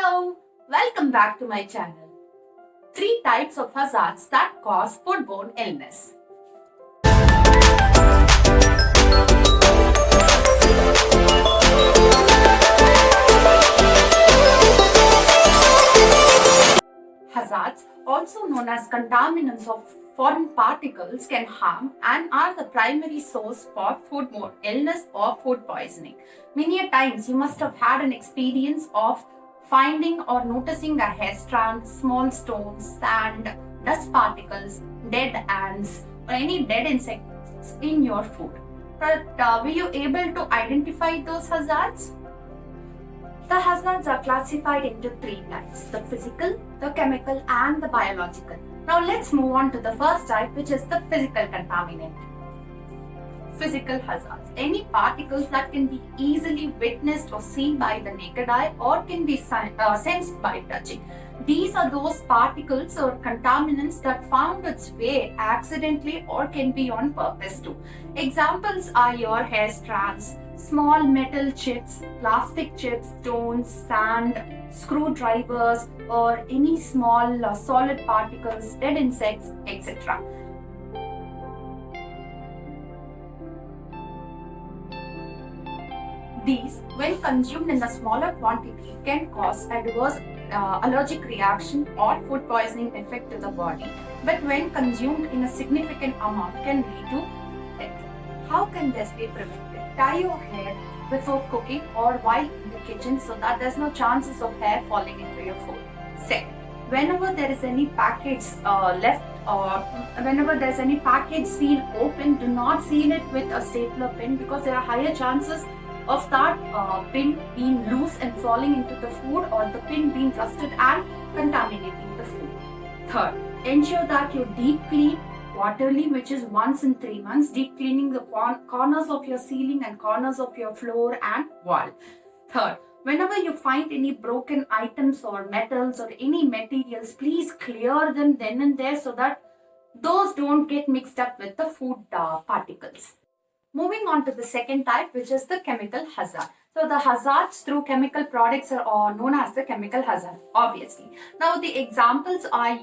Hello, welcome back to my channel. 3 types of hazards that cause foodborne illness. Hazards, also known as contaminants of foreign particles, can harm and are the primary source for foodborne illness or food poisoning. Many a times you must have had an experience of finding or noticing a hair strand, small stones, sand, dust particles, dead ants, or any dead insects in your food. But were you able to identify those hazards? The hazards are classified into 3 types: the physical, the chemical, and the biological. Now let's move on to the first type, which is the physical contaminant. Physical hazards: any particles that can be easily witnessed or seen by the naked eye or can be sensed by touching. These are those particles or contaminants that found its way accidentally or can be on purpose too. Examples are your hair strands, small metal chips, plastic chips, stones, sand, screwdrivers, or any small solid particles, dead insects, etc. These, when consumed in a smaller quantity, can cause adverse allergic reaction or food poisoning effect to the body, but when consumed in a significant amount can lead to death. How can this be prevented? Tie your hair before cooking or while in the kitchen so that there's no chances of hair falling into your food. Second, whenever there is any package left or whenever there's any package seal open, do not seal it with a stapler pin because there are higher chances of that pin being loose and falling into the food, or the pin being rusted and contaminating the food. Third, ensure that you deep clean quarterly, which is once in 3 months, deep cleaning the corners of your ceiling and corners of your floor and wall. Third, whenever you find any broken items or metals or any materials, please clear them then and there so that those don't get mixed up with the food particles. Moving on to the second type, which is the chemical hazard. So the hazards through chemical products are known as the chemical hazard, obviously. Now the examples are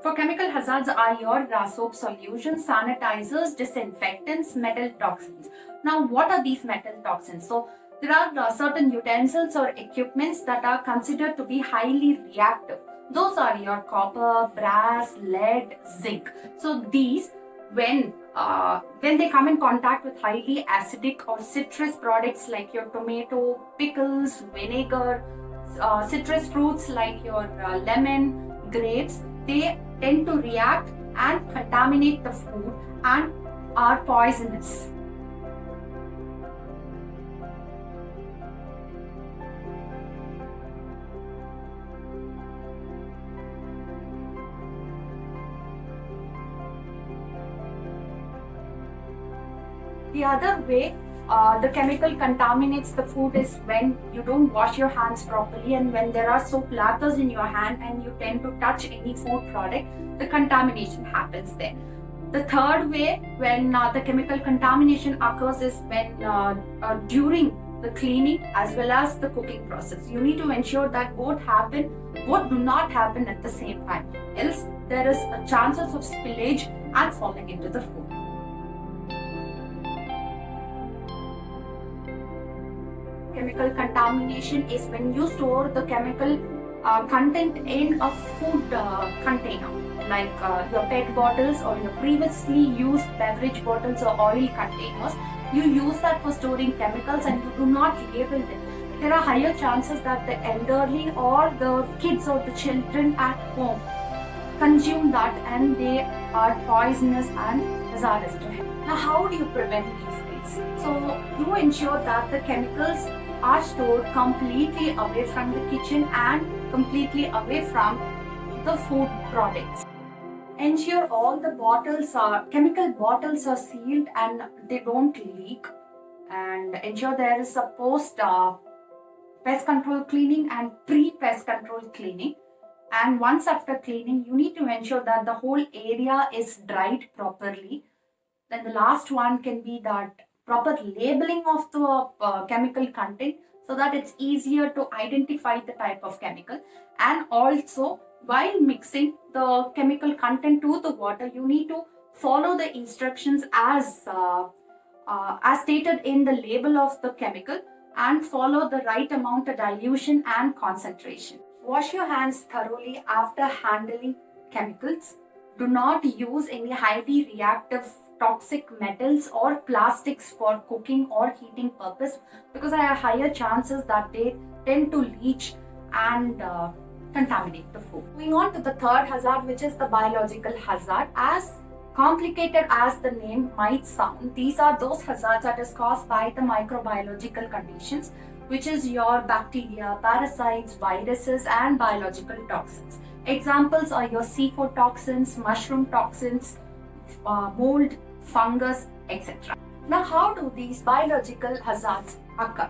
for chemical hazards are your soap solutions, sanitizers, disinfectants, metal toxins. Now what are these metal toxins? So there are certain utensils or equipments that are considered to be highly reactive. Those are your copper, brass, lead, zinc. So these, when they come in contact with highly acidic or citrus products like your tomato, pickles, vinegar, citrus fruits like your lemon, grapes, they tend to react and contaminate the food and are poisonous. The other way the chemical contaminates the food is when you don't wash your hands properly, and when there are soap lathers in your hand and you tend to touch any food product, the contamination happens there. The third way when the chemical contamination occurs is when during the cleaning as well as the cooking process. You need to ensure that both do not happen at the same time, else there is a chances of spillage and falling into the food. Chemical contamination is when you store the chemical content in a food container, like your PET bottles or your previously used beverage bottles or oil containers. You use that for storing chemicals and you do not label them. There are higher chances that the elderly or the kids or the children at home consume that and they are poisonous and hazardous to health. Now, how do you prevent these things? So you ensure that the chemicals are stored completely away from the kitchen and completely away from the food products. Ensure all the chemical bottles are sealed and they don't leak, and ensure there is a post pest control cleaning and pre-pest control cleaning. And once after cleaning, you need to ensure that the whole area is dried properly. Then the last one can be that proper labeling of the chemical content so that it's easier to identify the type of chemical. And also, while mixing the chemical content to the water, you need to follow the instructions as stated in the label of the chemical, and follow the right amount of dilution and concentration. Wash your hands thoroughly after handling chemicals. Do not use any highly reactive toxic metals or plastics for cooking or heating purpose, because there are higher chances that they tend to leach and contaminate the food. Moving on to the third hazard, which is the biological hazard. As complicated as the name might sound, these are those hazards that is caused by the microbiological conditions, which is your bacteria, parasites, viruses, and biological toxins. Examples are your seafood toxins, mushroom toxins, mold, fungus, etc. Now, how do these biological hazards occur?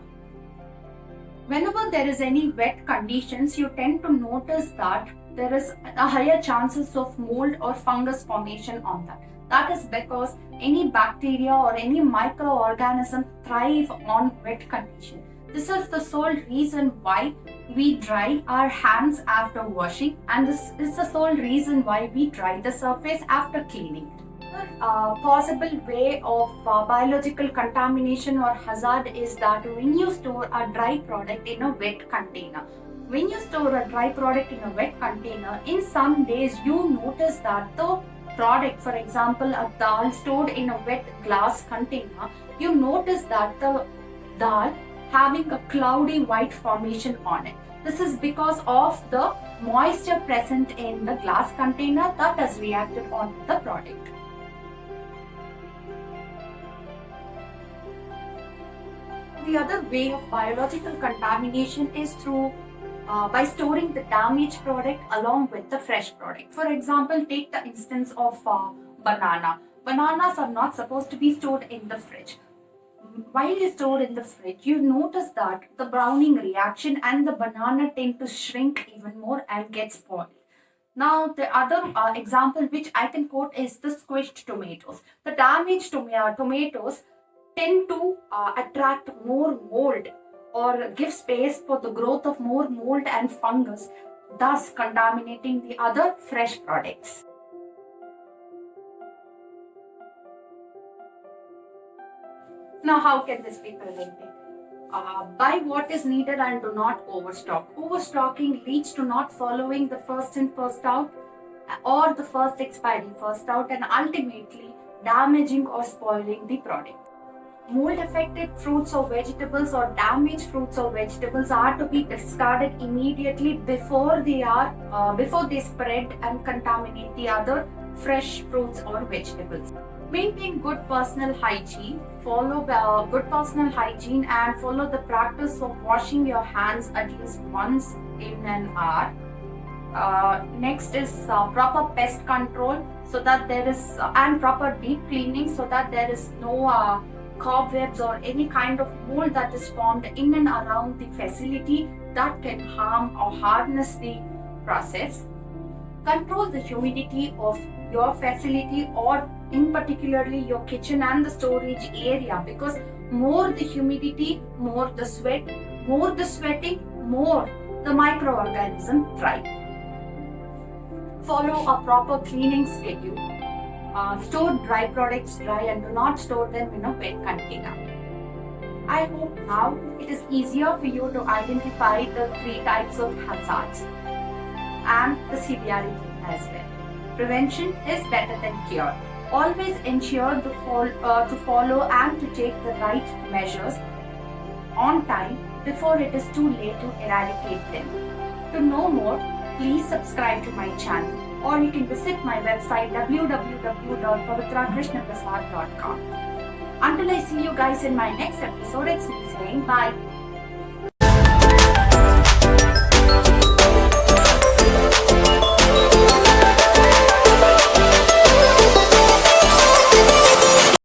Whenever there is any wet conditions, you tend to notice that there is a higher chances of mold or fungus formation on that. That is because any bacteria or any microorganism thrive on wet condition. This is the sole reason why we dry our hands after washing, and this is the sole reason why we dry the surface after cleaning. Another possible way of biological contamination or hazard is that when you store a dry product in a wet container. When you store a dry product in a wet container, in some days you notice that the product, for example a dal stored in a wet glass container, you notice that the dal having a cloudy white formation on it. This is because of the moisture present in the glass container that has reacted onto the product. The other way of biological contamination is through by storing the damaged product along with the fresh product. For example, take the instance of banana. Bananas are not supposed to be stored in the fridge. While you store in the fridge, you notice that the browning reaction and the banana tend to shrink even more and get spoiled. Now, the other example which I can quote is the squished tomatoes. The damaged tomatoes tend to attract more mold or give space for the growth of more mold and fungus, thus contaminating the other fresh products. Now, how can this be prevented? Buy what is needed and do not overstock. Overstocking leads to not following the first in, first out or the first expiry, first out, and ultimately damaging or spoiling the product. Mold affected fruits or vegetables or damaged fruits or vegetables are to be discarded immediately before they spread and contaminate the other fresh fruits or vegetables. Maintain good personal hygiene. Follow good personal hygiene and follow the practice of washing your hands at least once in an hour. Next is proper pest control, so that there is and proper deep cleaning, so that there is no cobwebs or any kind of mold that is formed in and around the facility that can harm or hardness the process. Control the humidity of your facility, or in particularly your kitchen and the storage area, because more the humidity, more the sweat, more the sweating, more the microorganism thrive. Follow a proper cleaning schedule. Store dry products dry and do not store them in a wet container. I hope now it is easier for you to identify the 3 types of hazards and the severity as well. Prevention is better than cure. Always ensure to follow and to take the right measures on time before it is too late to eradicate them. To know more, please subscribe to my channel, or you can visit my website www.pavitrakrishnaprasad.com. Until I see you guys in my next episode, it's me saying bye.